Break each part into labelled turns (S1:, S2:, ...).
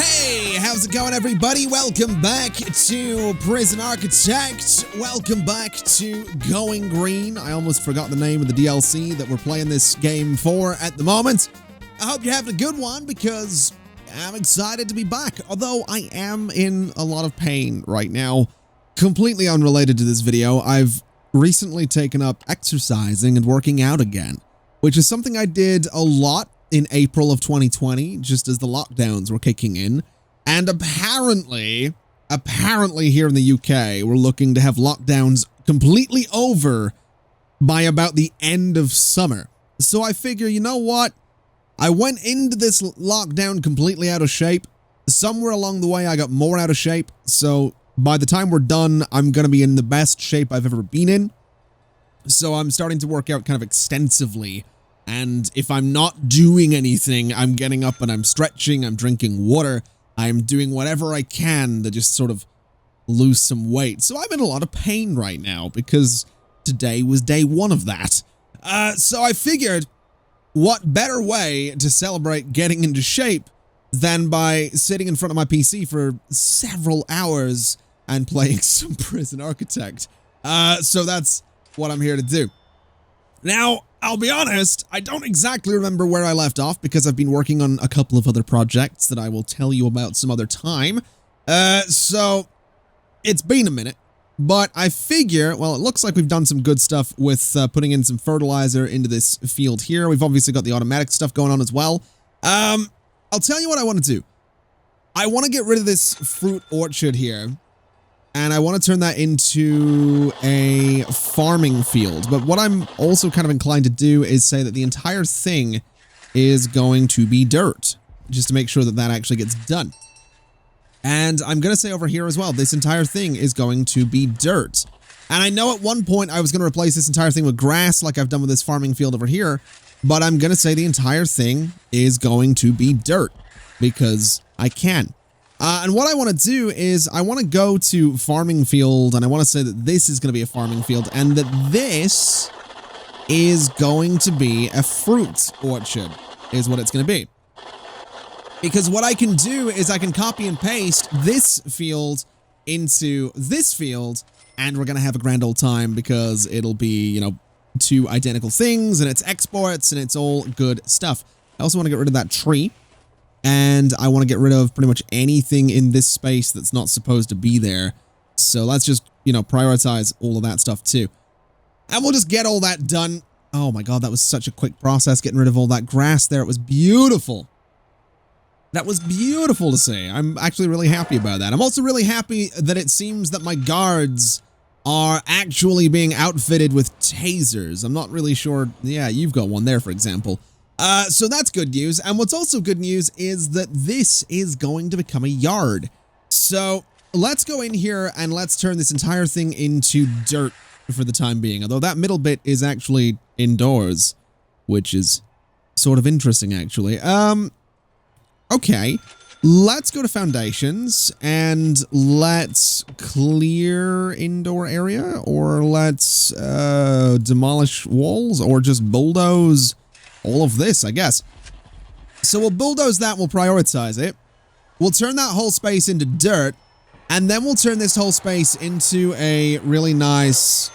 S1: Hey, how's it going, everybody? Welcome back to Prison Architect. Welcome back to Going Green. I almost forgot the name of the DLC that we're playing this game for at the moment. I hope you're having a good one because I'm excited to be back. Although I am in a lot of pain right now. Completely unrelated to this video, I've recently taken up exercising and working out again, which is something I did a lot in April of 2020, just as the lockdowns were kicking in. And apparently here in the UK, we're looking to have lockdowns completely over by about the end of summer. So I figure, you know what? I went into this lockdown completely out of shape. Somewhere along the way, I got more out of shape. So by the time we're done, I'm going to be in the best shape I've ever been in. So I'm starting to work out kind of extensively. And if I'm not doing anything, I'm getting up and I'm stretching, I'm drinking water, I'm doing whatever I can to just sort of lose some weight. So I'm in a lot of pain right now because today was day one of that. So I figured, what better way to celebrate getting into shape than by sitting in front of my PC for several hours and playing some Prison Architect. So that's what I'm here to do. Now, I'll be honest, I don't exactly remember where I left off because I've been working on a couple of other projects that I will tell you about some other time. So it's been a minute, but I figure, well, it looks like we've done some good stuff with putting in some fertilizer into this field here. We've obviously got the automatic stuff going on as well. I'll tell you what I want to do. I want to get rid of this fruit orchard here. And I want to turn that into a farming field. But what I'm also kind of inclined to do is say that the entire thing is going to be dirt, just to make sure that that actually gets done. And I'm going to say over here as well, this entire thing is going to be dirt. And I know at one point I was going to replace this entire thing with grass like I've done with this farming field over here. But I'm going to say the entire thing is going to be dirt because I can. And what I want to do is I want to go to farming field and I want to say that this is going to be a farming field and that this is going to be a fruit orchard is what it's going to be. Because what I can do is I can copy and paste this field into this field and we're going to have a grand old time because it'll be, you know, two identical things and it's exports and it's all good stuff. I also want to get rid of that tree. And I want to get rid of pretty much anything in this space that's not supposed to be there. So let's just, you know, prioritize all of that stuff too. And we'll just get all that done. Oh my god, that was such a quick process getting rid of all that grass there. It was beautiful. That was beautiful to see. I'm actually really happy about that. I'm also really happy that it seems that my guards are actually being outfitted with tasers. I'm not really sure. Yeah, you've got one there, for example. So that's good news. And what's also good news is that this is going to become a yard. So let's go in here and let's turn this entire thing into dirt for the time being. Although that middle bit is actually indoors, which is sort of interesting, actually. Okay. Let's go to foundations and let's clear indoor area or let's, demolish walls or just bulldoze all of this, I guess. So we'll bulldoze that, we'll prioritize it. We'll turn that whole space into dirt, and then we'll turn this whole space into a really nice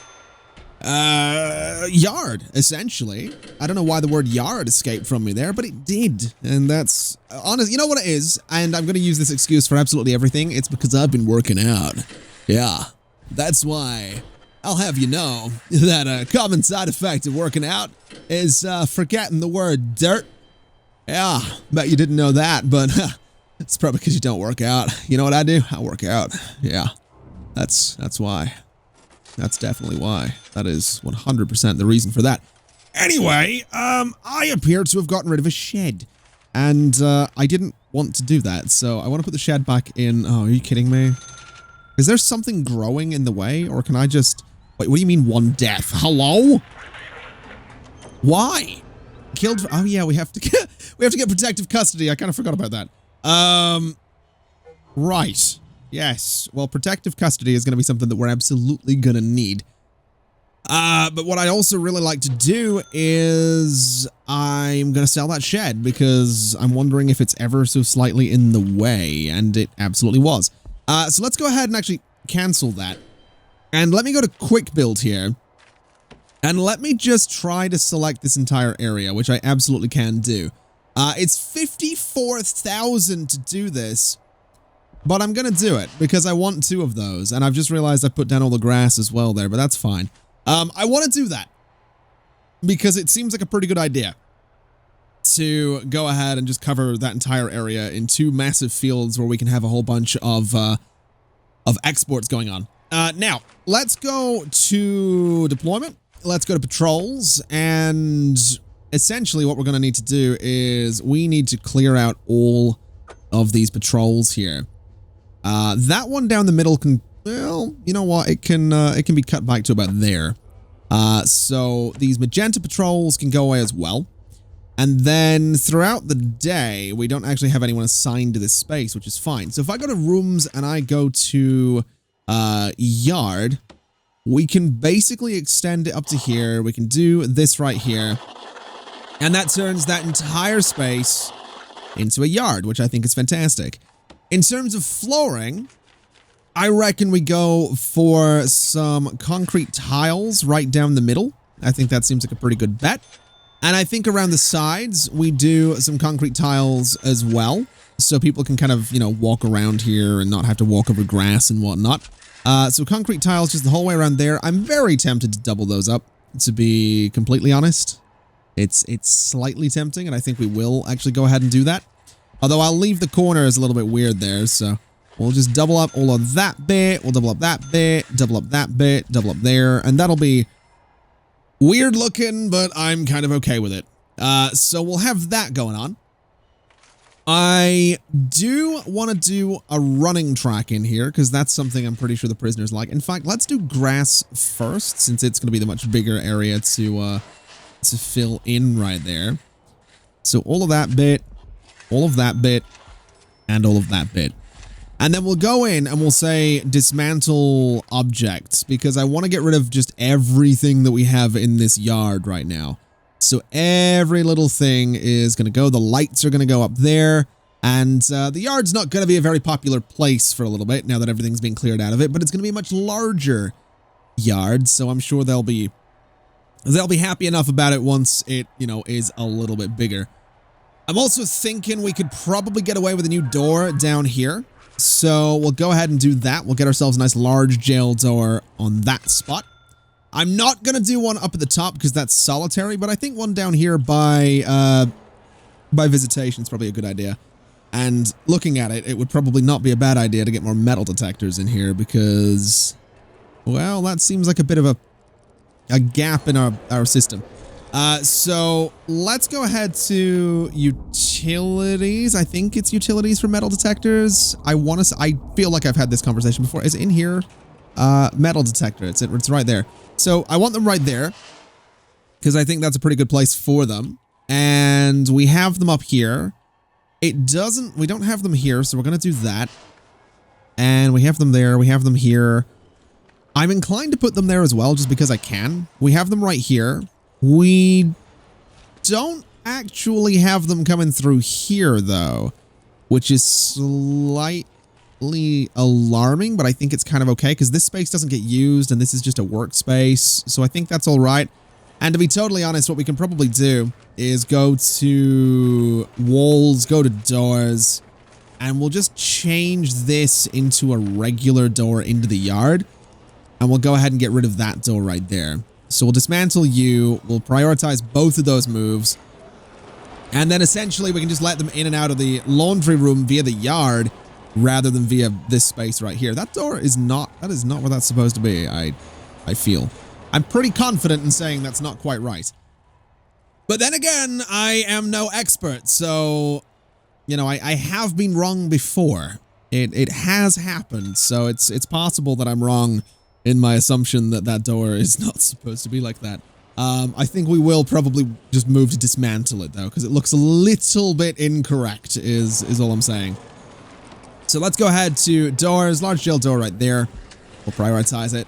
S1: yard, essentially. I don't know why the word yard escaped from me there, but it did. And that's honest. You know what it is? And I'm going to use this excuse for absolutely everything. It's because I've been working out. Yeah, that's why. I'll have you know that a common side effect of working out is forgetting the word dirt. Yeah, bet you didn't know that, but it's probably because you don't work out. You know what I do? I work out. Yeah, that's why. That's definitely why. That is 100% the reason for that. Anyway, I appear to have gotten rid of a shed, and I didn't want to do that, so I want to put the shed back in. Oh, are you kidding me? Is there something growing in the way, or can I just... Wait, what do you mean one death? Hello? Why? Killed... Oh yeah, we have to get protective custody. I kind of forgot about that. Right. Yes. Well, protective custody is going to be something that we're absolutely going to need. But what I also really like to do is I'm going to sell that shed because I'm wondering if it's ever so slightly in the way, and it absolutely was. So let's go ahead and actually cancel that. And let me go to quick build here. And let me just try to select this entire area, which I absolutely can do. It's 54,000 to do this, but I'm going to do it because I want 2 of those. And I've just realized I put down all the grass as well there, but that's fine. I want to do that because it seems like a pretty good idea to go ahead and just cover that entire area in 2 massive fields where we can have a whole bunch of exports going on. Now, let's go to deployment. Let's go to patrols, and essentially what we're going to need to do is we need to clear out all of these patrols here. That one down the middle can, well, you know what? It can be cut back to about there. So these magenta patrols can go away as well. And then throughout the day, we don't actually have anyone assigned to this space, which is fine. So if I go to rooms and I go to yard, we can basically extend it up to here. We can do this right here. And that turns that entire space into a yard, which I think is fantastic. In terms of flooring, I reckon we go for some concrete tiles right down the middle. I think that seems like a pretty good bet. And I think around the sides, we do some concrete tiles as well. So people can kind of, you know, walk around here and not have to walk over grass and whatnot. So concrete tiles just the whole way around there. I'm very tempted to double those up, to be completely honest. It's slightly tempting, and I think we will actually go ahead and do that. Although I'll leave the corners a little bit weird there, so we'll just double up all of that bit. We'll double up that bit, double up that bit, double up there, and that'll be weird looking, but I'm kind of okay with it. So we'll have that going on. I do want to do a running track in here because that's something I'm pretty sure the prisoners like. In fact, let's do grass first since it's going to be the much bigger area to fill in right there. So all of that bit, all of that bit, and all of that bit. And then we'll go in and we'll say dismantle objects because I want to get rid of just everything that we have in this yard right now. So every little thing is going to go. The lights are going to go up there. And the yard's not going to be a very popular place for a little bit now that everything's being cleared out of it. But it's going to be a much larger yard. So I'm sure they'll be happy enough about it once it, you know, is a little bit bigger. I'm also thinking we could probably get away with a new door down here. So we'll go ahead and do that. We'll get ourselves a nice large jail door on that spot. I'm not going to do one up at the top because that's solitary, but I think one down here by visitation is probably a good idea. And looking at it, it would probably not be a bad idea to get more metal detectors in here because, well, that seems like a bit of a gap in our system. So let's go ahead to utilities. I think it's utilities for metal detectors. I feel like I've had this conversation before. Is it in here? Metal detector. It's right there. So I want them right there because I think that's a pretty good place for them. And we have them up here. We don't have them here. So we're going to do that. And we have them there. We have them here. I'm inclined to put them there as well, just because I can. We have them right here. We don't actually have them coming through here, though, which is slightly alarming, but I think it's kind of okay because this space doesn't get used and this is just a workspace. So I think that's all right. And to be totally honest, what we can probably do is go to walls, go to doors, and we'll just change this into a regular door into the yard. And we'll go ahead and get rid of that door right there. So we'll dismantle you. We'll prioritize both of those moves. And then essentially we can just let them in and out of the laundry room via the yard rather than via this space right here. That door is not, that is not where that's supposed to be, I feel. I'm pretty confident in saying that's not quite right. But then again, I am no expert, so, you know, I have been wrong before. It has happened, so it's possible that I'm wrong in my assumption that that door is not supposed to be like that. I think we will probably just move to dismantle it, though, because it looks a little bit incorrect, is all I'm saying. So let's go ahead to doors, large jail door right there. We'll prioritize it.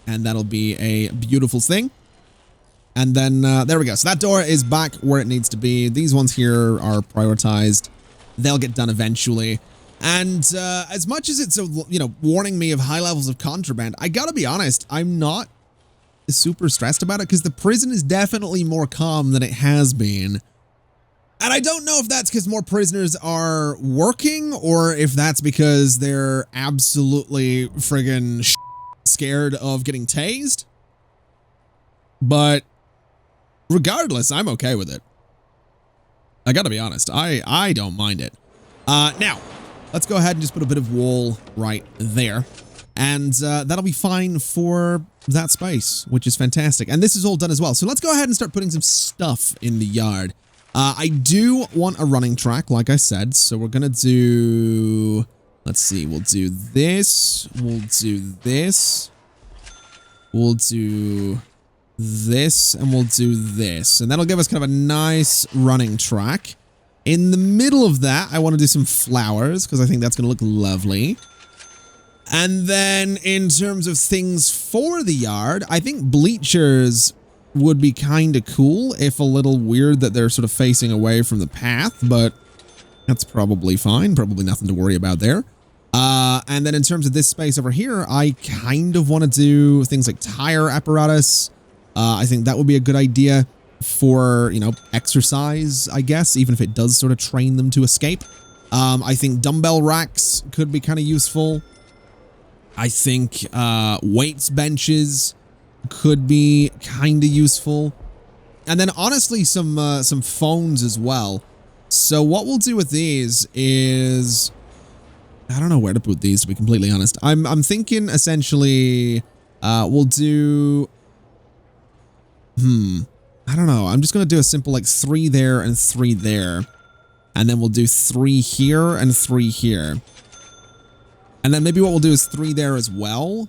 S1: and that'll be a beautiful thing. And then there we go. So that door is back where it needs to be. These ones here are prioritized. They'll get done eventually. And as much as it's, warning me of high levels of contraband, I gotta be honest, I'm not super stressed about it because the prison is definitely more calm than it has been. And I don't know if that's because more prisoners are working or if that's because they're absolutely friggin' scared of getting tased. But regardless, I'm okay with it. I gotta be honest, I don't mind it. Now, let's go ahead and just put a bit of wall right there. And that'll be fine for that space, which is fantastic. And this is all done as well. So let's go ahead and start putting some stuff in the yard. I do want a running track, like I said. So we're going to do... Let's see. We'll do this. We'll do this. We'll do this. And we'll do this. And that'll give us kind of a nice running track. In the middle of that, I want to do some flowers because I think that's going to look lovely. And then in terms of things for the yard, I think bleachers would be kind of cool, if a little weird that they're sort of facing away from the path, but that's probably fine. Probably nothing to worry about there. And then in terms of this space over here, I kind of want to do things like tire apparatus. I think that would be a good idea for, exercise, I guess, even if it does sort of train them to escape. I think dumbbell racks could be kind of useful. I think weights benches could be kind of useful. And then honestly some phones as well. So what we'll do with these is I don't know where to put these, to be completely honest. I'm thinking essentially we'll do I don't know. I'm just going to do a simple like 3 there and 3 there. And then we'll do 3 here and 3 here. And then maybe what we'll do is 3 there as well,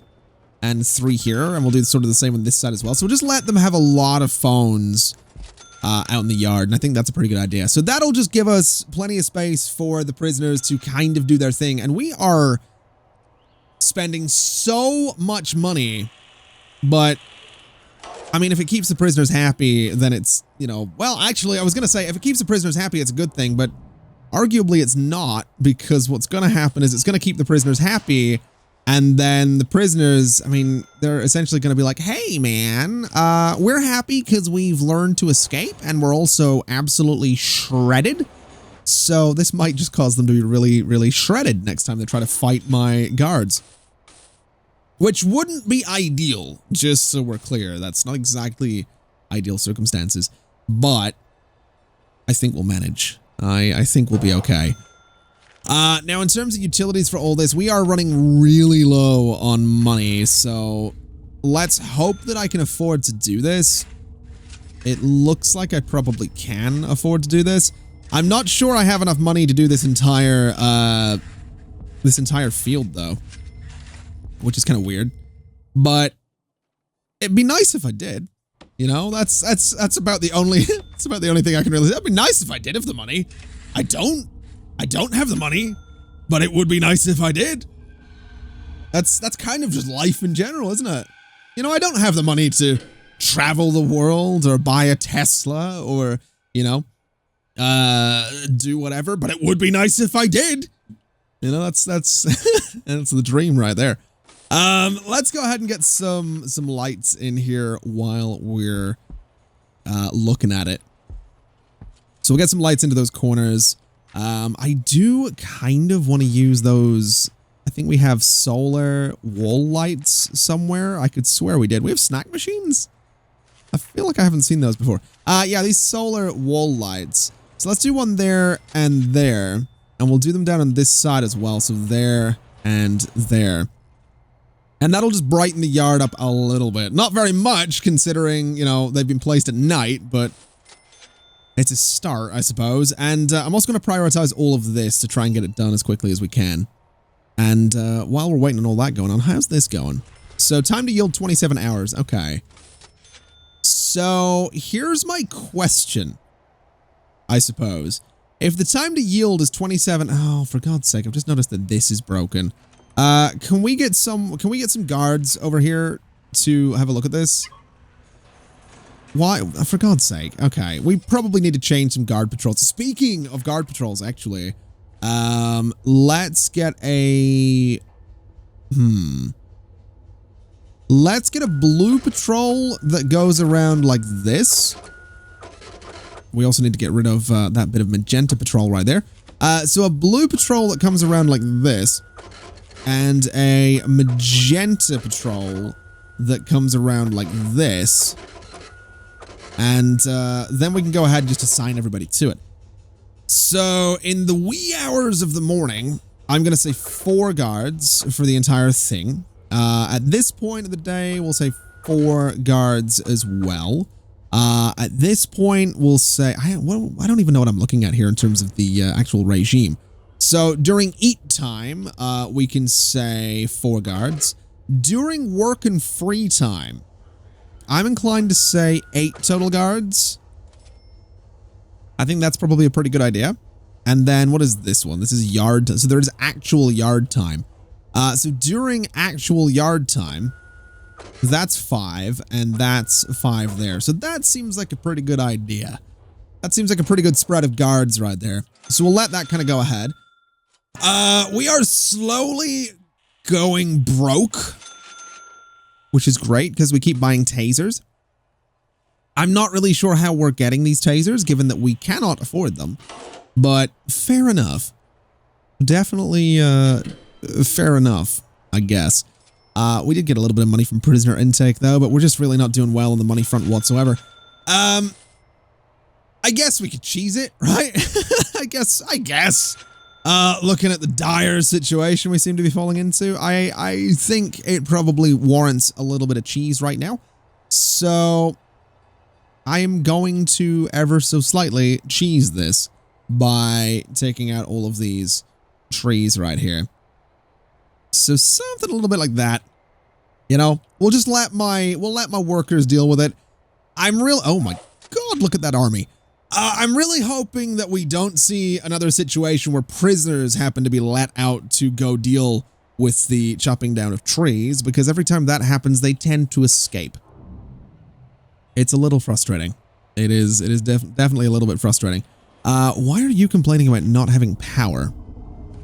S1: and 3 here, and we'll do sort of the same on this side as well. So we'll just let them have a lot of phones out in the yard, and I think that's a pretty good idea. So that'll just give us plenty of space for the prisoners to kind of do their thing. And we are spending so much money, but I mean, if it keeps the prisoners happy, then it's, well, actually, I was going to say, if it keeps the prisoners happy, it's a good thing, but arguably it's not, because what's going to happen is it's going to keep the prisoners happy, and then the prisoners, I mean, they're essentially going to be like, hey, man, we're happy because we've learned to escape, and we're also absolutely shredded, so this might just cause them to be really, really shredded next time they try to fight my guards. Which wouldn't be ideal, just so we're clear. That's not exactly ideal circumstances, but I think we'll manage. I think we'll be okay. Now, in terms of utilities for all this, we are running really low on money, so let's hope that I can afford to do this. It looks like I probably can afford to do this. I'm not sure I have enough money to do this entire field, though, which is kind of weird, but it'd be nice if I did. That's about the only that's about the only thing I can really say. It'd be nice if I did have the money. I don't have the money, but it would be nice if I did. That's kind of just life in general, isn't it? I don't have the money to travel the world or buy a Tesla or, do whatever, but it would be nice if I did. That's that's the dream right there. Let's go ahead and get some lights in here while we're looking at it. So we'll get some lights into those corners. I do kind of want to use those. I think we have solar wall lights somewhere. I could swear we did. We have snack machines? I feel like I haven't seen those before. Yeah, these solar wall lights. So let's do one there and there. And we'll do them down on this side as well. So there and there. And that'll just brighten the yard up a little bit. Not very much, considering, they've been placed at night, but it's a start, I suppose. And I'm also going to prioritize all of this to try and get it done as quickly as we can. And while we're waiting on all that going on, how's this going? So time to yield 27 hours. Okay. So here's my question, I suppose. If the time to yield is 27... Oh, for God's sake, I've just noticed that this is broken. Can we get some guards over here to have a look at this. Why? For God's sake. Okay, we probably need to change some guard patrols. Speaking of guard patrols, actually, let's get a... Let's get a blue patrol that goes around like this. We also need to get rid of that bit of magenta patrol right there. So a blue patrol that comes around like this, and a magenta patrol that comes around like this. And then we can go ahead and just assign everybody to it. So in the wee hours of the morning, I'm going to say 4 guards for the entire thing. At this point of the day, we'll say 4 guards as well. At this point, we'll say, I don't even know what I'm looking at here in terms of the actual regime. So during eat time, we can say 4 guards. During work and free time, I'm inclined to say 8 total guards. I think that's probably a pretty good idea. And then what is this one? This is yard. So there's actual yard time. So during actual yard time, that's 5 and that's 5 there. So that seems like a pretty good idea. That seems like a pretty good spread of guards right there. So we'll let that kind of go ahead. We are slowly going broke, which is great because we keep buying tasers. I'm not really sure how we're getting these tasers, given that we cannot afford them, but fair enough. Definitely, fair enough, I guess. We did get a little bit of money from prisoner intake, though, but we're just really not doing well on the money front whatsoever. I guess we could cheese it, right? I guess. Looking at the dire situation we seem to be falling into, I think it probably warrants a little bit of cheese right now. So I am going to ever so slightly cheese this by taking out all of these trees right here. So something a little bit like that. You know, we'll just let my workers deal with it. Oh my God, look at that army. I'm really hoping that we don't see another situation where prisoners happen to be let out to go deal with the chopping down of trees, because every time that happens, they tend to escape. It's a little frustrating. It is definitely a little bit frustrating. Why are you complaining about not having power?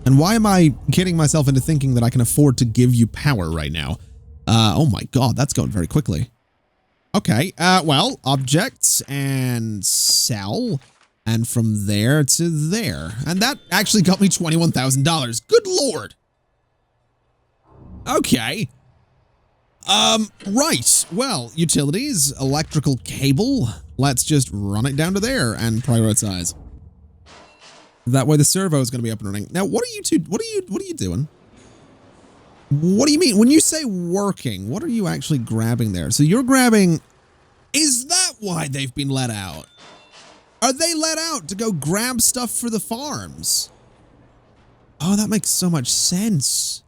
S1: And why am I kidding myself into thinking that I can afford to give you power right now? Oh my God, that's going very quickly. Okay, well, objects and sell, and from there to there. And that actually got me $21,000. Good Lord. Okay. Right. Well, utilities, electrical cable. Let's just run it down to there and prioritize. That way the servo is going to be up and running. Now, what are you doing? What do you mean? When you say working, what are you actually grabbing there? So you're grabbing... Is that why they've been let out? Are they let out to go grab stuff for the farms? Oh, that makes so much sense.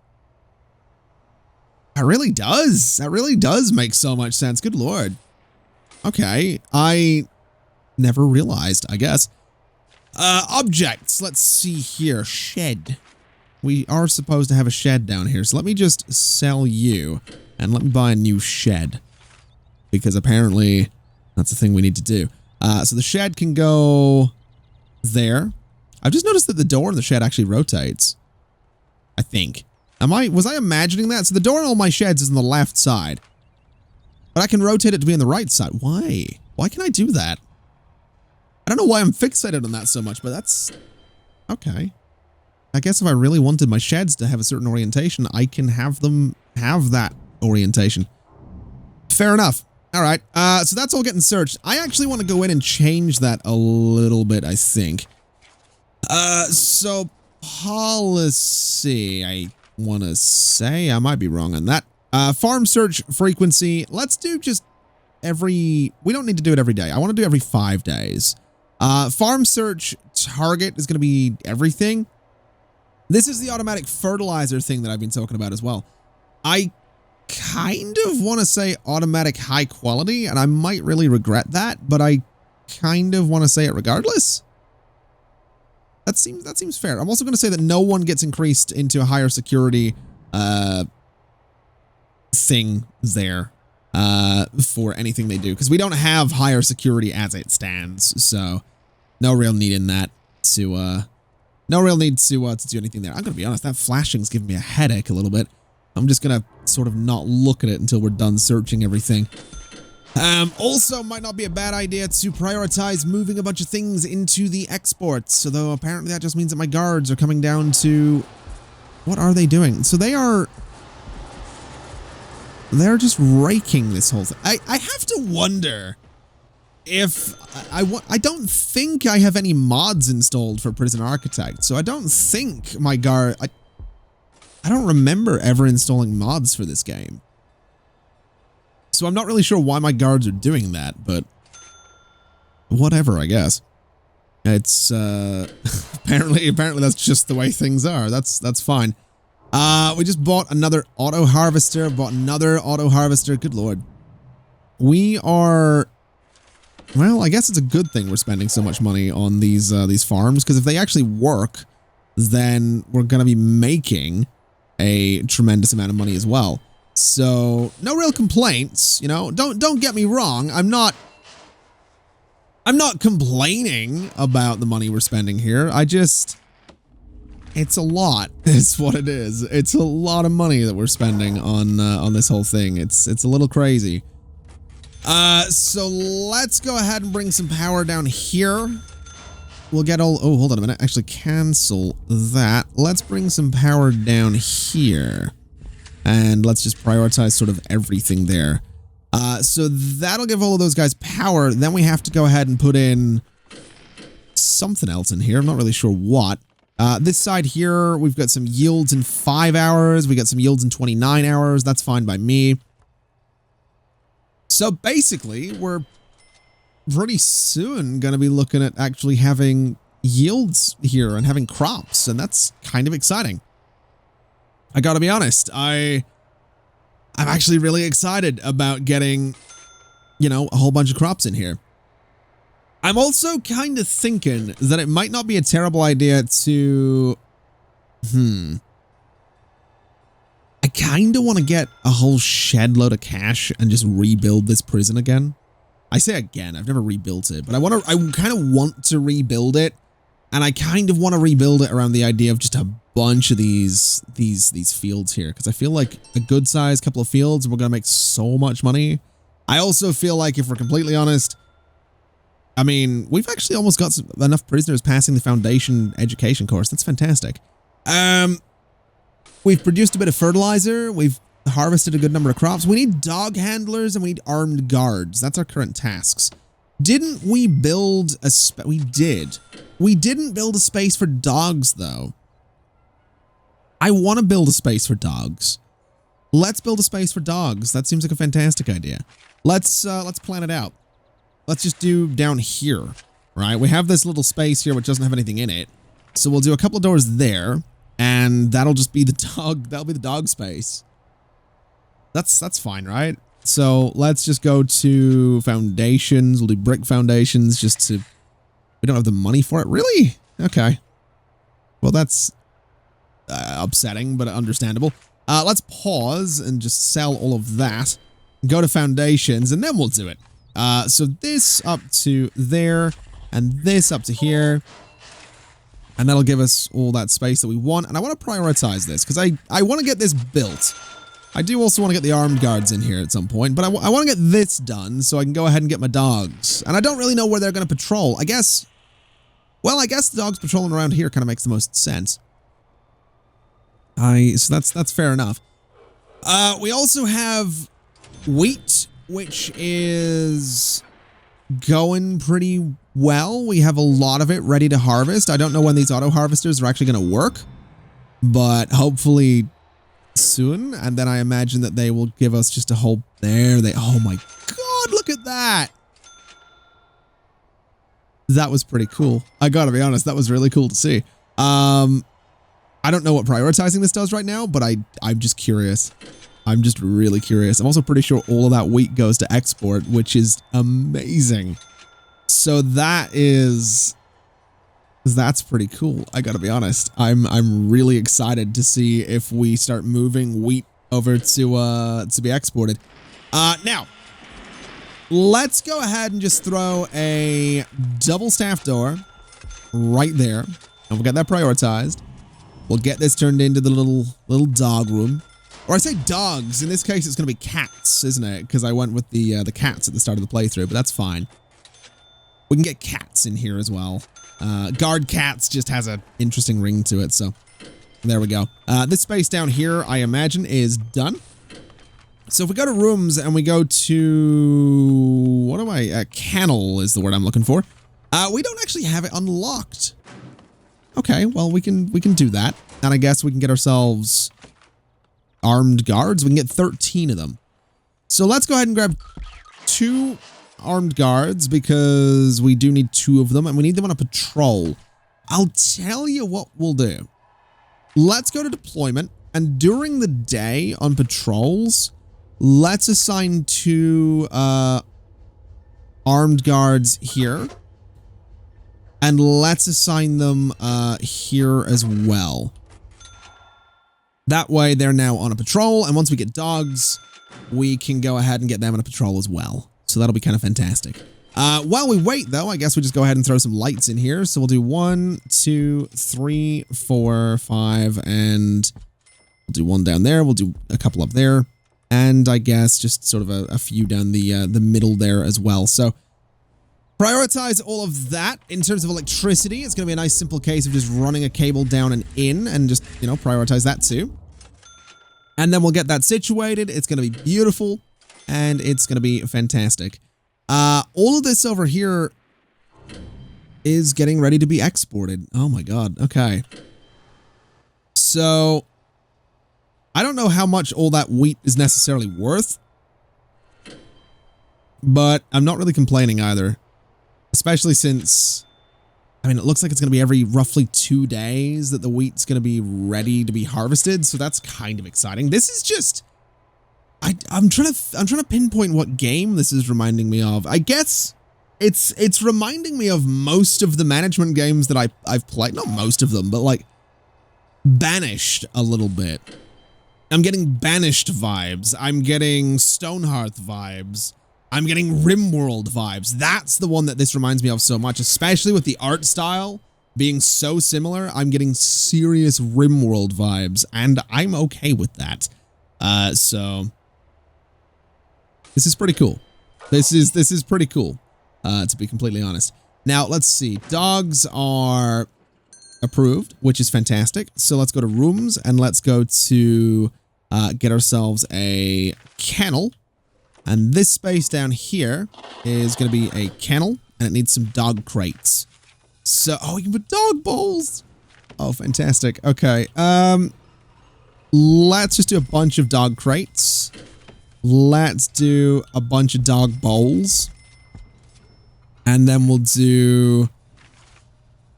S1: That really does. That really does make so much sense. Good Lord. Okay. I never realized, I guess. Objects. Let's see here. Shed. We are supposed to have a shed down here. So let me just sell you and let me buy a new shed, because apparently that's the thing we need to do. So the shed can go there. I've just noticed that the door in the shed actually rotates. I think. Was I imagining that? So the door in all my sheds is on the left side, but I can rotate it to be on the right side. Why? Why can I do that? I don't know why I'm fixated on that so much, but that's okay. I guess if I really wanted my sheds to have a certain orientation, I can have them have that orientation. Fair enough. All right. So that's all getting searched. I actually want to go in and change that a little bit, I think. So policy, I want to say, I might be wrong on that. Farm search frequency. Let's do just we don't need to do it every day. I want to do every 5 days. Farm search target is going to be everything. This is the automatic fertilizer thing that I've been talking about as well. I kind of want to say automatic high quality, and I might really regret that, but I kind of want to say it regardless. That seems fair. I'm also going to say that no one gets increased into a higher security thing there. for anything they do, because we don't have higher security as it stands. So no real need in that to no real need to do anything there. I'm gonna be honest, that flashing's giving me a headache a little bit. I'm just gonna sort of not look at it until we're done searching everything. Also, might not be a bad idea to prioritize moving a bunch of things into the exports. Although apparently that just means that my guards are coming down to... What are they doing? So they're just raking this whole thing. I have to wonder if I don't think I have any mods installed for Prison Architect. So I don't think my guard... I don't remember ever installing mods for this game. So I'm not really sure why my guards are doing that, but whatever, I guess. It's apparently that's just the way things are. That's fine. We just bought another auto harvester, Good lord. We are, well, I guess it's a good thing we're spending so much money on these farms, because if they actually work, then we're going to be making a tremendous amount of money as well. So no real complaints, you know. Don't get me wrong. I'm not complaining about the money we're spending here. It's a lot. It's what it is. It's a lot of money that we're spending on this whole thing. It's a little crazy. So let's go ahead and bring some power down here. We'll get all... Oh, hold on a minute. Actually, cancel that. Let's bring some power down here. And let's just prioritize sort of everything there. So that'll give all of those guys power. Then we have to go ahead and put in something else in here. I'm not really sure what. This side here, we've got some yields in 5 hours. We got some yields in 29 hours. That's fine by me. So basically, we're pretty soon going to be looking at actually having yields here and having crops. And that's kind of exciting. I gotta be honest, I'm actually really excited about getting, you know, a whole bunch of crops in here. I'm also kind of thinking that it might not be a terrible idea to, I kind of want to get a whole shed load of cash and just rebuild this prison again. I say again, I've never rebuilt it, but I kind of want to rebuild it. And I kind of want to rebuild it around the idea of just a bunch of these fields here, because I feel like a good sized couple of fields, we're going to make so much money. I also feel like, if we're completely honest, I mean, we've actually almost got enough prisoners passing the foundation education course. That's fantastic. We've produced a bit of fertilizer. We've harvested a good number of crops. We need dog handlers and we need armed guards. That's our current tasks. Didn't we build a we did. We didn't build a space for dogs, though. I want to build a space for dogs. Let's build a space for dogs. That seems like a fantastic idea. Let's plan it out. Let's just do down here, right? We have this little space here which doesn't have anything in it. So we'll do a couple of doors there, and that'll just be the dog. That'll be the dog space. That's fine, right? So let's just go to foundations. We'll do brick foundations just to... We don't have the money for it. Really? Okay. Well, that's upsetting, but understandable. Let's pause and just sell all of that. Go to foundations, and then we'll do it. So this up to there, and this up to here. And that'll give us all that space that we want. And I want to prioritize this, because I want to get this built. I do also want to get the armed guards in here at some point, but I want to get this done so I can go ahead and get my dogs. And I don't really know where they're going to patrol. I guess the dogs patrolling around here kind of makes the most sense. So that's fair enough. We also have wheat, which is going pretty well. We have a lot of it ready to harvest. I don't know when these auto harvesters are actually going to work, but hopefully soon. And then I imagine that they will give us just a whole... Oh my god, look at that! That was pretty cool. I gotta be honest, that was really cool to see. I don't know what prioritizing this does right now, but I'm just curious. I'm just really curious. I'm also pretty sure all of that wheat goes to export, which is amazing. So that's pretty cool. I gotta be honest. I'm really excited to see if we start moving wheat over to be exported. Now, let's go ahead and just throw a double staff door right there. And we'll get that prioritized. We'll get this turned into the little dog room. Or I say dogs. In this case, it's going to be cats, isn't it? Because I went with the cats at the start of the playthrough, but that's fine. We can get cats in here as well. Guard cats just has an interesting ring to it, so there we go. This space down here, I imagine, is done. So if we go to rooms and we go to... Kennel is the word I'm looking for. We don't actually have it unlocked. Okay, well, we can do that. And I guess we can get ourselves armed guards. We can get 13 of them. So let's go ahead and grab 2 armed guards because we do need 2 of them and we need them on a patrol. I'll tell you what we'll do. Let's go to deployment, and during the day on patrols, let's assign 2 armed guards here. And let's assign them here as well. That way they're now on a patrol, and once we get dogs, we can go ahead and get them on a patrol as well. So that'll be kind of fantastic. While we wait, though, I guess we just go ahead and throw some lights in here. So we'll do 1, 2, 3, 4, 5, and we'll do 1 down there. We'll do a couple up there, and I guess just sort of a few down the middle there as well. So prioritize all of that. In terms of electricity, it's going to be a nice simple case of just running a cable down and in and just, you know, prioritize that too. And then we'll get that situated. It's going to be beautiful and it's going to be fantastic. All of this over here is getting ready to be exported. Oh my God. Okay. So I don't know how much all that wheat is necessarily worth, but I'm not really complaining either. Especially since, I mean, it looks like it's going to be every roughly 2 days that the wheat's going to be ready to be harvested. So that's kind of exciting. This is just, I'm trying to pinpoint what game this is reminding me of. I guess it's reminding me of most of the management games that I've played. Not most of them, but like Banished a little bit. I'm getting Banished vibes. I'm getting Stonehearth vibes. I'm getting RimWorld vibes. That's the one that this reminds me of so much, especially with the art style being so similar. I'm getting serious RimWorld vibes, and I'm okay with that. So this is pretty cool. This is pretty cool, to be completely honest. Now, let's see. Dogs are approved, which is fantastic. So let's go to rooms, and let's go to get ourselves a kennel. And this space down here is going to be a kennel, and it needs some dog crates. So, oh, you can put dog bowls. Oh, fantastic. Okay. Let's just do a bunch of dog crates. Let's do a bunch of dog bowls. And then we'll do,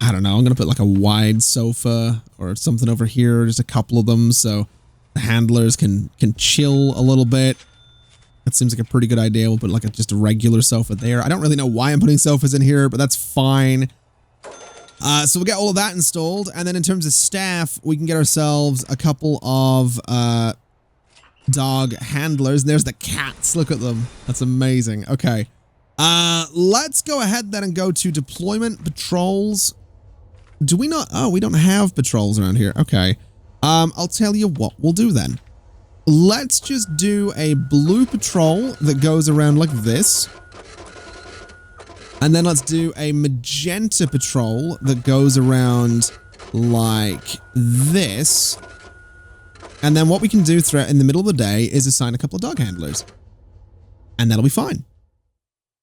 S1: I don't know, I'm going to put like a wide sofa or something over here, just a couple of them so the handlers can chill a little bit. That seems like a pretty good idea. We'll put like just a regular sofa there. I don't really know why I'm putting sofas in here, but that's fine. So we'll get all of that installed. And then in terms of staff, we can get ourselves a couple of dog handlers. There's the cats. Look at them. That's amazing. Okay. Let's go ahead then and go to deployment patrols. Do we not? Oh, we don't have patrols around here. Okay. I'll tell you what we'll do then. Let's just do a blue patrol that goes around like this. And then let's do a magenta patrol that goes around like this. And then what we can do throughout in the middle of the day is assign a couple of dog handlers. And that'll be fine.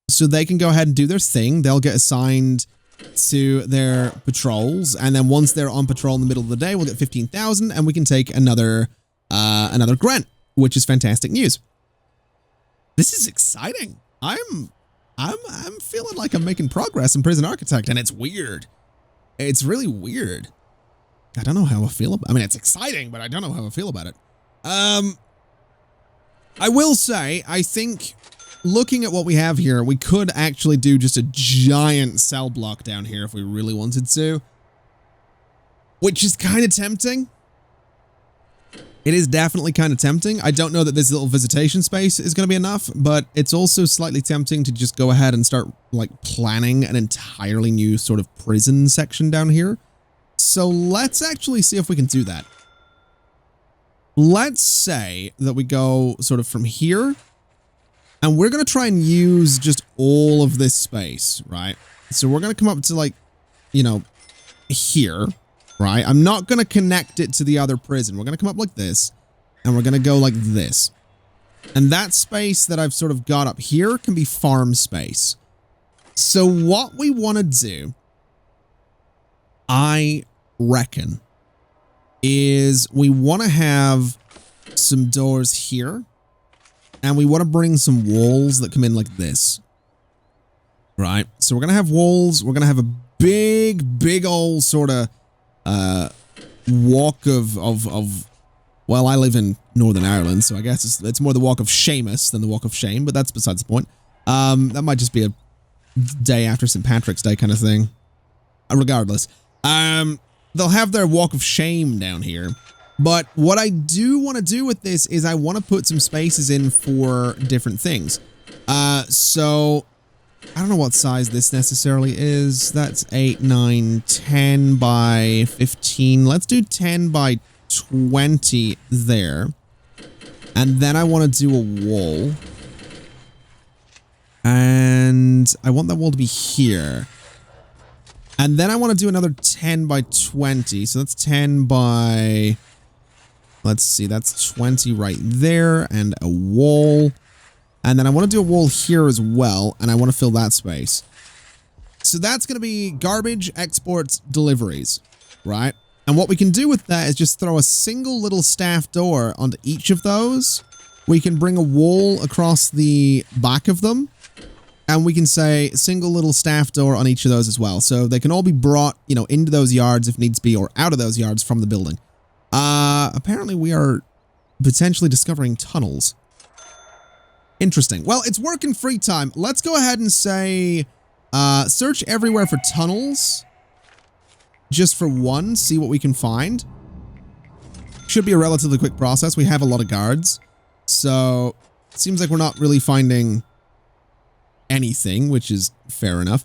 S1: So they can go ahead and do their thing. They'll get assigned to their patrols. And then once they're on patrol in the middle of the day, we'll get 15,000 and we can take another grant, which is fantastic news. This is exciting. I'm feeling like I'm making progress in Prison Architect, and it's weird. It's really weird. I don't know how I feel about it. I mean, it's exciting, but I don't know how I feel about it. I will say, I think looking at what we have here, we could actually do just a giant cell block down here if we really wanted to, which is kind of tempting. It is definitely kind of tempting. I don't know that this little visitation space is going to be enough, but it's also slightly tempting to just go ahead and start like planning an entirely new sort of prison section down here. So let's actually see if we can do that. Let's say that we go sort of from here, and we're going to try and use just all of this space, right? So we're going to come up to like, you know, here. Right? I'm not going to connect it to the other prison. We're going to come up like this, and we're going to go like this. And that space that I've sort of got up here can be farm space. So what we want to do, I reckon, is we want to have some doors here, and we want to bring some walls that come in like this. Right? So we're going to have walls. We're going to have a big old sort of walk of well, I live in Northern Ireland, so I guess it's more the walk of Seamus than the walk of shame, but that's besides the point. That might just be a day after St. Patrick's Day kind of thing. Regardless, they'll have their walk of shame down here, but what I do want to do with this is I want to put some spaces in for different things. So I don't know what size this necessarily is. That's 8, 9, 10 by 15. Let's do 10 by 20 there. And then I want to do a wall. And I want that wall to be here. And then I want to do another 10 by 20. So that's 10 by... Let's see, that's 20 right there. And a wall. And then I want to do a wall here as well, and I want to fill that space. So that's going to be garbage, exports, deliveries, right? And what we can do with that is just throw a single little staff door onto each of those. We can bring a wall across the back of them, and we can say single little staff door on each of those as well. So they can all be brought, you know, into those yards if needs be, or out of those yards from the building. Apparently we are potentially discovering tunnels. Interesting. Well, it's work in free time. Let's go ahead and say, search everywhere for tunnels. Just for one, see what we can find. Should be a relatively quick process. We have a lot of guards. So, it seems like we're not really finding anything, which is fair enough.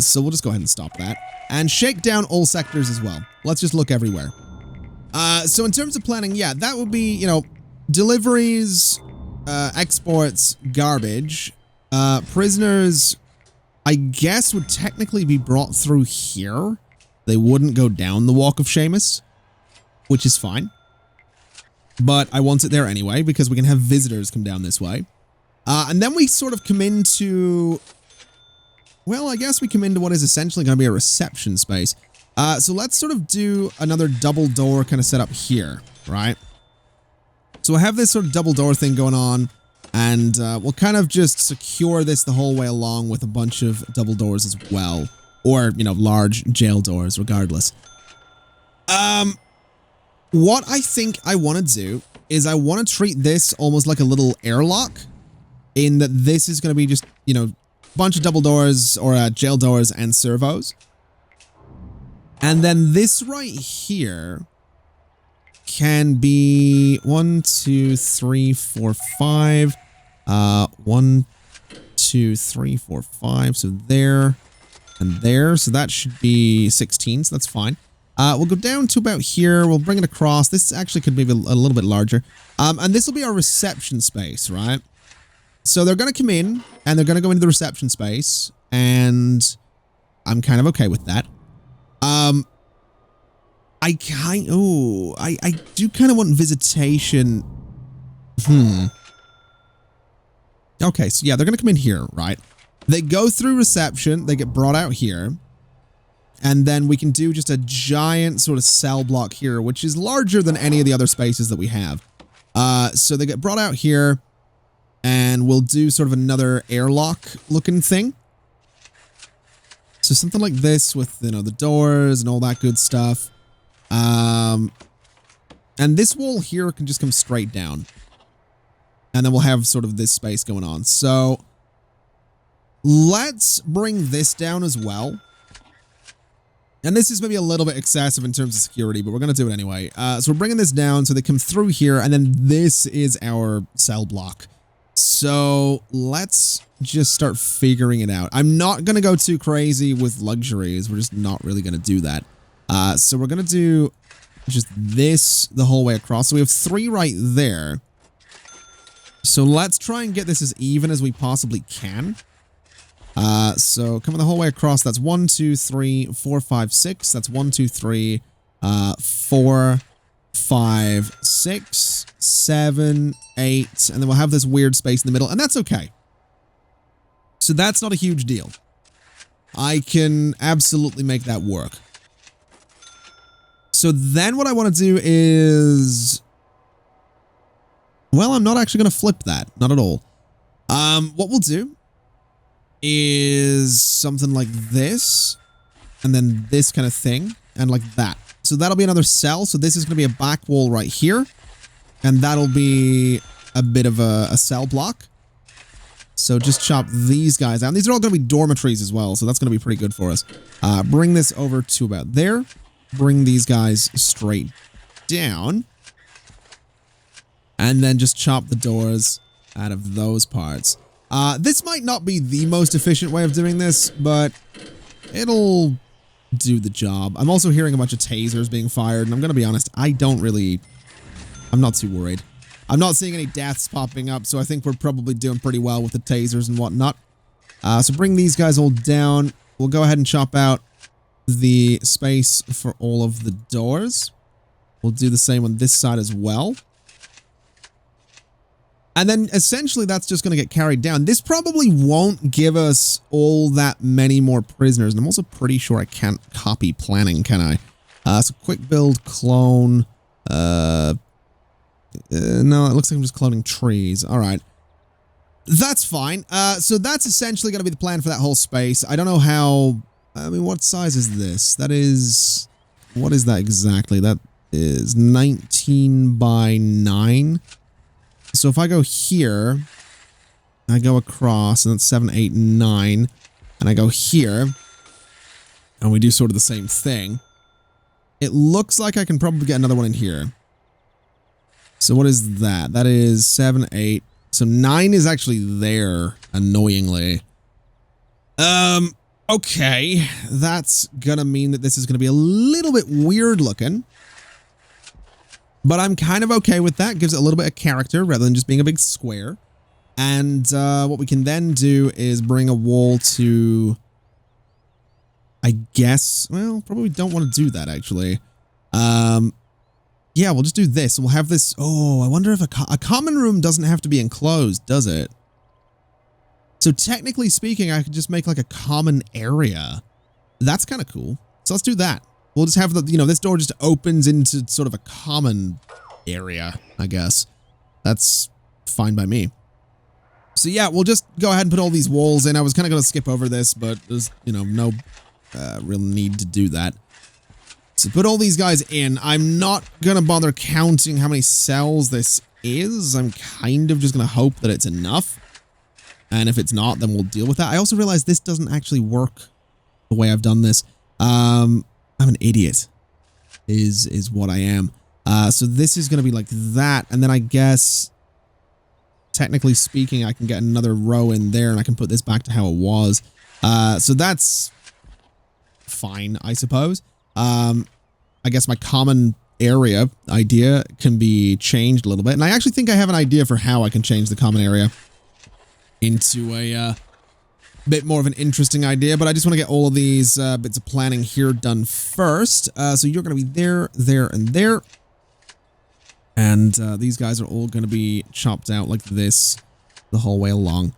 S1: So we'll just go ahead and stop that. And shake down all sectors as well. Let's just look everywhere. So in terms of planning, yeah, that would be, you know, deliveries... exports, garbage. Prisoners, I guess, would technically be brought through here. They wouldn't go down the walk of Seamus, which is fine. But I want it there anyway, because we can have visitors come down this way. And then we sort of come into... Well, I guess we come into what is essentially going to be a reception space. So let's sort of do another double door kind of setup here, right? So I have this sort of double door thing going on, and we'll kind of just secure this the whole way along with a bunch of double doors as well. Or, you know, large jail doors, regardless. What I think I want to do is I want to treat this almost like a little airlock, in that this is going to be just, you know, a bunch of double doors or jail doors and servos. And then this right here... can be 1, 2, 3, 4, 5. 1, 2, 3, 4, 5. So there and there. So that should be 16. So that's fine. We'll go down to about here. We'll bring it across. This actually could be a little bit larger. And this will be our reception space, right? So they're going to come in and they're going to go into the reception space. And I'm kind of okay with that. I do kind of want visitation. Okay, so yeah, they're going to come in here, right? They go through reception, they get brought out here, and then we can do just a giant sort of cell block here, which is larger than any of the other spaces that we have. So they get brought out here, and we'll do sort of another airlock looking thing. So something like this with, you know, the doors and all that good stuff. And this wall here can just come straight down. And then we'll have sort of this space going on. So let's bring this down as well. And this is maybe a little bit excessive in terms of security, but we're going to do it anyway. So we're bringing this down so they come through here, and then this is our cell block. So let's just start figuring it out. I'm not going to go too crazy with luxuries. We're just not really going to do that. So we're going to do just this the whole way across. So we have 3 right there. So let's try and get this as even as we possibly can. So coming the whole way across, that's 1, 2, 3, 4, 5, 6. That's 1, 2, 3, 4, 5, 6, 7, 8. And then we'll have this weird space in the middle, and that's okay. So that's not a huge deal. I can absolutely make that work. So then what I want to do is... Well, I'm not actually going to flip that. Not at all. What we'll do is something like this, and then this kind of thing, and like that. So that'll be another cell. So this is going to be a back wall right here, and that'll be a bit of a cell block. So just chop these guys out. And these are all going to be dormitories as well, so that's going to be pretty good for us. Bring this over to about there. Bring these guys straight down. And then just chop the doors out of those parts. This might not be the most efficient way of doing this, but it'll do the job. I'm also hearing a bunch of tasers being fired, and I'm going to be honest, I'm not too worried. I'm not seeing any deaths popping up, so I think we're probably doing pretty well with the tasers and whatnot. So bring these guys all down. We'll go ahead and chop out the space for all of the doors. We'll do the same on this side as well. And then essentially that's just going to get carried down. This probably won't give us all that many more prisoners. And I'm also pretty sure I can't copy planning, can I? So quick build, clone. No, it looks like I'm just cloning trees. All right. That's fine. So that's essentially going to be the plan for that whole space. I don't know how... I mean, what size is this? That is... What is that exactly? That is 19 by 9. So if I go here, I go across, and that's 7, 8, 9, and I go here, and we do sort of the same thing, it looks like I can probably get another one in here. So what is that? That is 7, 8. So 9 is actually there, annoyingly. Okay. That's gonna mean that this is gonna be a little bit weird looking. But I'm kind of okay with that. Gives it a little bit of character rather than just being a big square. And what we can then do is bring a wall to... I guess... Well, probably don't want to do that, actually. Yeah, we'll just do this. We'll have this... Oh, I wonder if a common room doesn't have to be enclosed, does it? So technically speaking, I could just make like a common area. That's kind of cool. So let's do that. We'll just have the, this door just opens into sort of a common area, I guess. That's fine by me. So yeah, we'll just go ahead and put all these walls in. I was kind of going to skip over this, but there's, no real need to do that. So put all these guys in. I'm not going to bother counting how many cells this is. I'm kind of just going to hope that it's enough. And if it's not, then we'll deal with that. I also realized this doesn't actually work the way I've done this. I'm an idiot, is what I am. So this is going to be like that. And then I guess, technically speaking, I can get another row in there and I can put this back to how it was. So that's fine, I suppose. I guess my common area idea can be changed a little bit. And I actually think I have an idea for how I can change the common area into a... bit more of an interesting idea, but I just want to get all of these bits of planning here done first. So you're going to be there, there, and there. And these guys are all going to be chopped out like this the whole way along.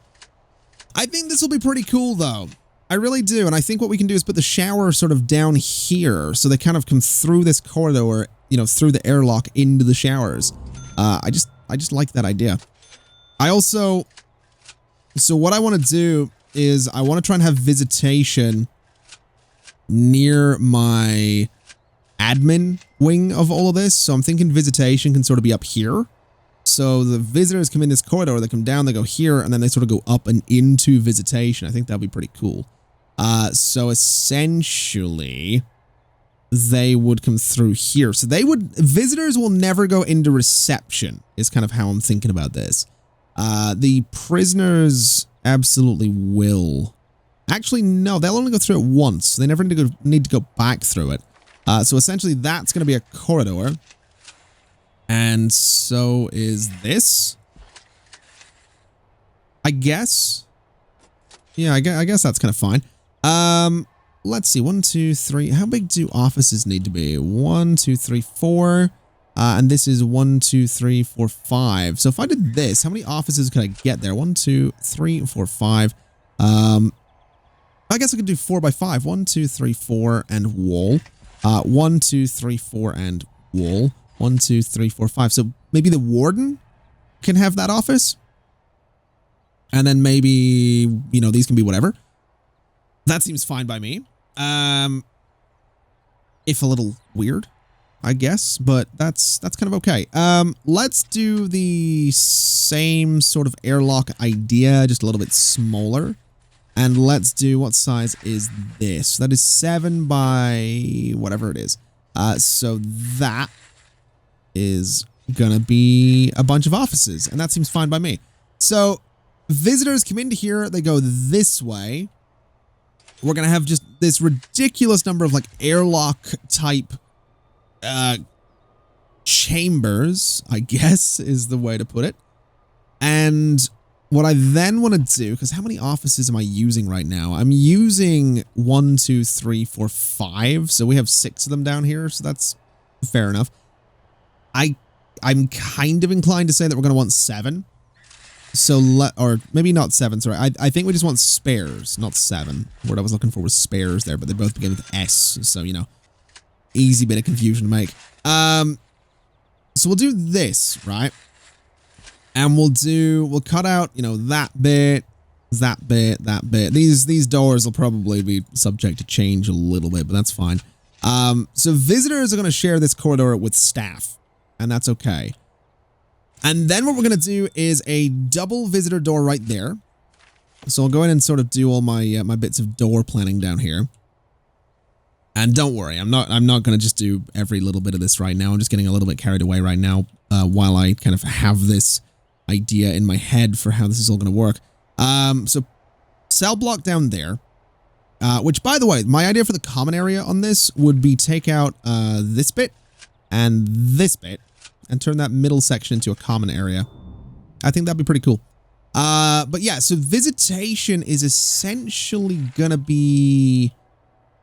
S1: I think this will be pretty cool, though. I really do. And I think what we can do is put the shower sort of down here, so they kind of come through this corridor, through the airlock into the showers. I just like that idea. I also... So what I want to do is I want to try and have visitation near my admin wing of all of this. So I'm thinking visitation can sort of be up here. So the visitors come in this corridor, they come down, they go here, and then they sort of go up and into visitation. I think that'd be pretty cool. So essentially, they would come through here. So visitors will never go into reception is kind of how I'm thinking about this. The prisoners absolutely will. Actually, no, they'll only go through it once. They never need to go back through it. So essentially that's going to be a corridor. And so is this. I guess. Yeah, I guess that's kind of fine. Let's see. 1, 2, 3. How big do offices need to be? 1, 2, 3, 4. And this is 1, 2, 3, 4, 5. So if I did this, how many offices could I get there? 1, 2, 3, 4, 5. I guess I could do 4 by 5. 1, 2, 3, 4, and wall. 1, 2, 3, 4, and wall. 1, 2, 3, 4, 5. So maybe the warden can have that office. And then maybe, you know, these can be whatever. That seems fine by me. If a little weird, I guess, but that's kind of okay. Let's do the same sort of airlock idea, just a little bit smaller. And let's do, what size is this? That is 7 by whatever it is. So that is gonna be a bunch of offices, and that seems fine by me. So visitors come into here, they go this way. We're gonna have just this ridiculous number of like airlock type chambers, I guess is the way to put it. And what I then want to do, because how many offices am I using right now? I'm using 1, 2, 3, 4, 5. So we have 6 of them down here. So that's fair enough. I'm kind of inclined to say that we're going to want 7. So or maybe not 7. Sorry. I think we just want spares, not 7. The word I was looking for was spares there, but they both begin with S. So, you know, easy bit of confusion to make. So we'll do this, right? And we'll cut out, you know, that bit, that bit, that bit. These doors will probably be subject to change a little bit, but that's fine. So visitors are going to share this corridor with staff, and that's okay. And then what we're going to do is a double visitor door right there. So I'll go in and sort of do all my my bits of door planning down here. And don't worry, I'm not going to just do every little bit of this right now. I'm just getting a little bit carried away right now while I kind of have this idea in my head for how this is all going to work. So cell block down there, which by the way, my idea for the common area on this would be take out this bit and this bit and turn that middle section into a common area. I think that'd be pretty cool. But yeah, so visitation is essentially going to be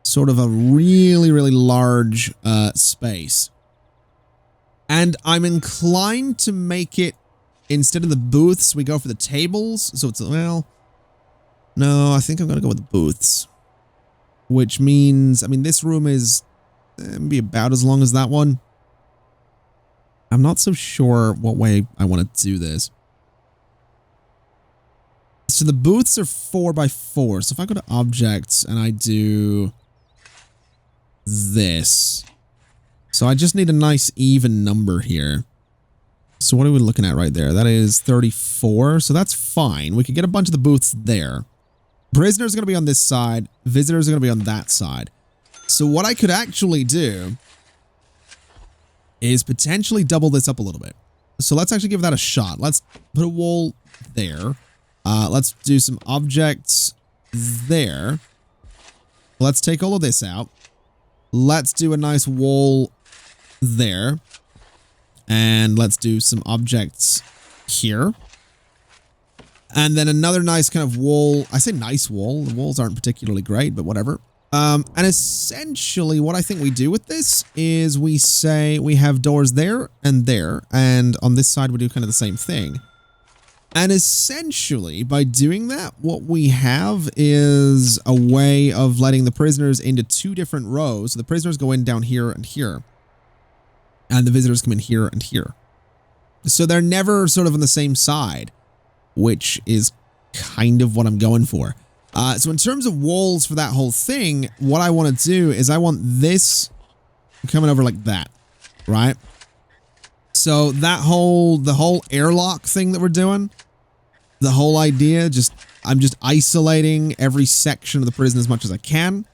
S1: sort of a really, really large space. And I'm inclined to make it, instead of the booths, we go for the tables. So it's, well, no, I think I'm going to go with the booths. Which means, I mean, this room is maybe about as long as that one. I'm not so sure what way I want to do this. So the booths are 4 by 4. So if I go to objects and I do this. So I just need a nice even number here. So what are we looking at right there? That is 34. So that's fine. We could get a bunch of the booths there. Prisoners are going to be on this side. Visitors are going to be on that side. So what I could actually do is potentially double this up a little bit. So let's actually give that a shot. Let's put a wall there. Let's do some objects there. Let's take all of this out. Let's do a nice wall there. And let's do some objects here. And then another nice kind of wall. I say nice wall. The walls aren't particularly great, but whatever. And essentially what I think we do with this is we say we have doors there. And on this side we do kind of the same thing. And essentially by doing that, what we have is a way of letting the prisoners into 2 different rows. So the prisoners go in down here and here. And the visitors come in here and here. So they're never sort of on the same side, which is kind of what I'm going for. So in terms of walls for that whole thing, what I want to do is I want this coming over like that, right? So that the whole airlock thing that we're doing, the whole idea, I'm just isolating every section of the prison as much as I can.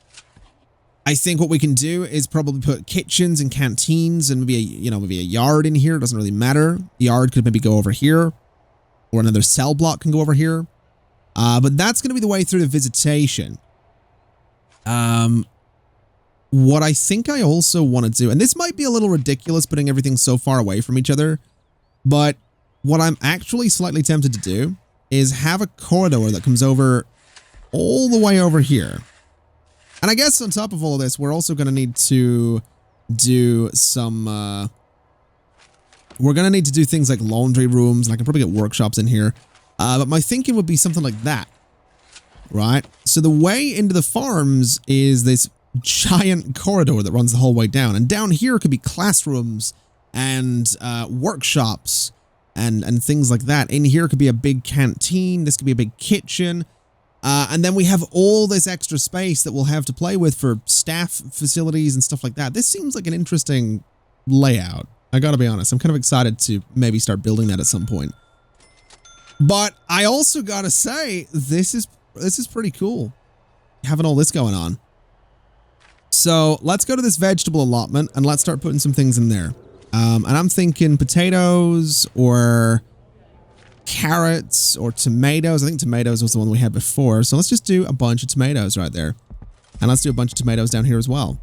S1: I think what we can do is probably put kitchens and canteens and maybe maybe a yard in here. It doesn't really matter. The yard could maybe go over here, or another cell block can go over here. But that's going to be the way through the visitation. What I think I also want to do, and this might be a little ridiculous putting everything so far away from each other, but what I'm actually slightly tempted to do is have a corridor that comes over all the way over here. And I guess on top of all of this, we're also going to need to do some, we're going to need to do things like laundry rooms, and I can probably get workshops in here. But my thinking would be something like that, right? So the way into the farms is this giant corridor that runs the whole way down. And down here could be classrooms and workshops and things like that. In here could be a big canteen. This could be a big kitchen. And then we have all this extra space that we'll have to play with for staff facilities and stuff like that. This seems like an interesting layout. I gotta be honest. I'm kind of excited to maybe start building that at some point. But I also gotta say, this is pretty cool, having all this going on. So let's go to this vegetable allotment and let's start putting some things in there. And I'm thinking potatoes or carrots or tomatoes. I think tomatoes was the one we had before. So let's just do a bunch of tomatoes right there. And let's do a bunch of tomatoes down here as well.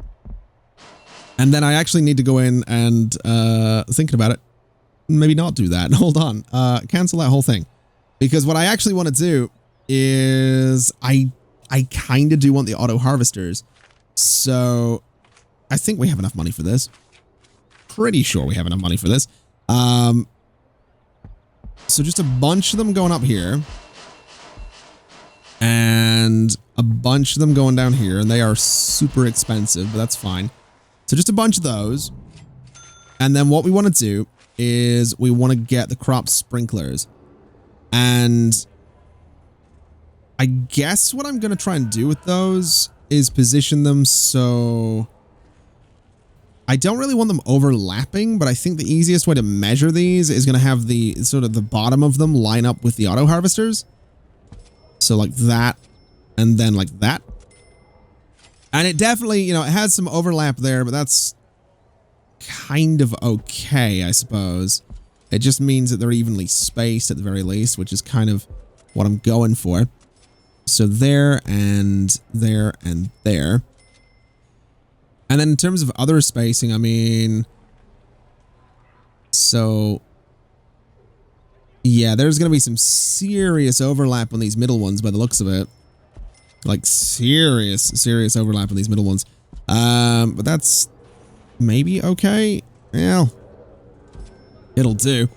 S1: And then I actually need to go in and, thinking about it, maybe not do that. Hold on. Cancel that whole thing. Because what I actually want to do is I kind of do want the auto harvesters. So I think we have enough money for this. Pretty sure we have enough money for this. So just a bunch of them going up here. And a bunch of them going down here. And they are super expensive, but that's fine. So just a bunch of those. And then what we want to do is we want to get the crop sprinklers. And I guess what I'm going to try and do with those is position them so I don't really want them overlapping, but I think the easiest way to measure these is going to have the sort of the bottom of them line up with the auto harvesters. So like that, and then like that. And it definitely, it has some overlap there, but that's kind of okay, I suppose. It just means that they're evenly spaced at the very least, which is kind of what I'm going for. So there and there and there. And then in terms of other spacing, I mean, so yeah, there's going to be some serious overlap on these middle ones by the looks of it. Like serious overlap on these middle ones. But that's maybe okay. Yeah, it'll do.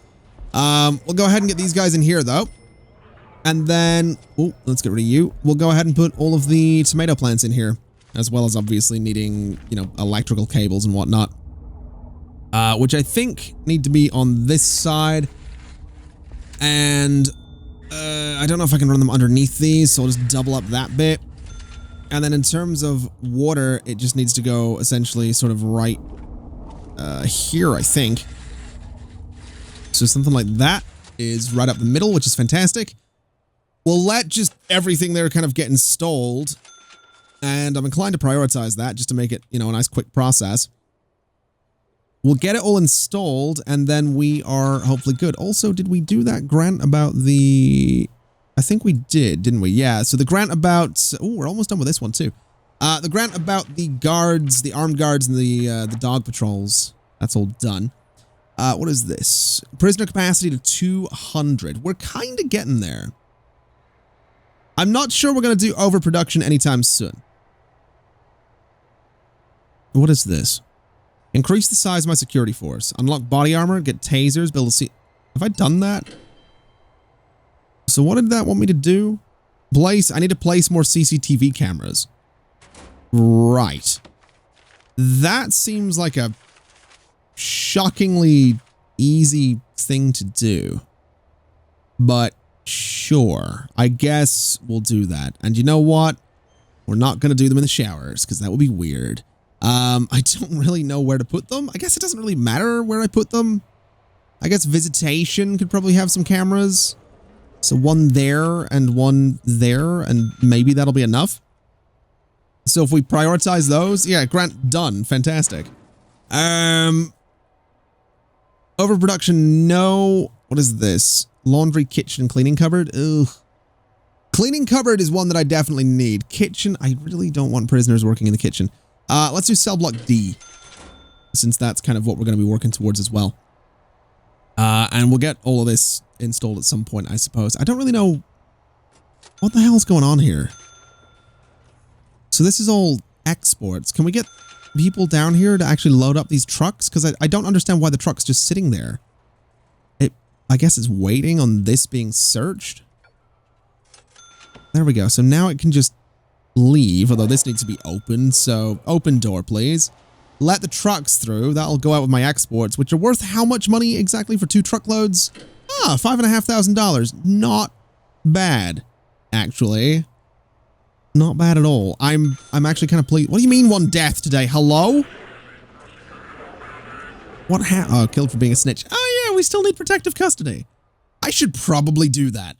S1: We'll go ahead and get these guys in here though. And then, oh, let's get rid of you. We'll go ahead and put all of the tomato plants in here, as well as obviously needing, electrical cables and whatnot. Which I think need to be on this side. And I don't know if I can run them underneath these, so I'll just double up that bit. And then in terms of water, it just needs to go essentially sort of right here, I think. So something like that is right up the middle, which is fantastic. We'll let just everything there kind of get installed. And I'm inclined to prioritize that just to make it, a nice quick process. We'll get it all installed and then we are hopefully good. Also, did we do that grant about the... I think we did, didn't we? Yeah, so the grant about... Oh, we're almost done with this one too. The grant about the guards, the armed guards and the dog patrols. That's all done. What is this? Prisoner capacity to 200. We're kind of getting there. I'm not sure we're going to do overproduction anytime soon. What is this? Increase the size of my security force. Unlock body armor, get tasers, build a seat. Have I done that? So what did that want me to do? I need to place more CCTV cameras. Right. That seems like a shockingly easy thing to do. But sure, I guess we'll do that. And you know what? We're not going to do them in the showers because that would be weird. I don't really know where to put them. I guess it doesn't really matter where I put them. I guess visitation could probably have some cameras. So one there and one there, and maybe that'll be enough. So if we prioritize those, yeah, grant done. Fantastic. Overproduction, no. What is this? Laundry, kitchen, cleaning cupboard? Ugh. Cleaning cupboard is one that I definitely need. Kitchen, I really don't want prisoners working in the kitchen. Let's do cell block D, since that's kind of what we're going to be working towards as well. And we'll get all of this installed at some point, I suppose. I don't really know what the hell's going on here. So this is all exports. Can we get people down here to actually load up these trucks? Because I don't understand why the truck's just sitting there. I guess it's waiting on this being searched. There we go. So now it can just leave, although this needs to be open. So open door, please. Let the trucks through. That'll go out with my exports, which are worth how much money exactly for 2 truckloads? Ah, $5,500. Not bad, actually. Not bad at all. I'm actually kind of pleased. What do you mean 1 death today? Hello? What oh, killed for being a snitch. Oh yeah, we still need protective custody. I should probably do that.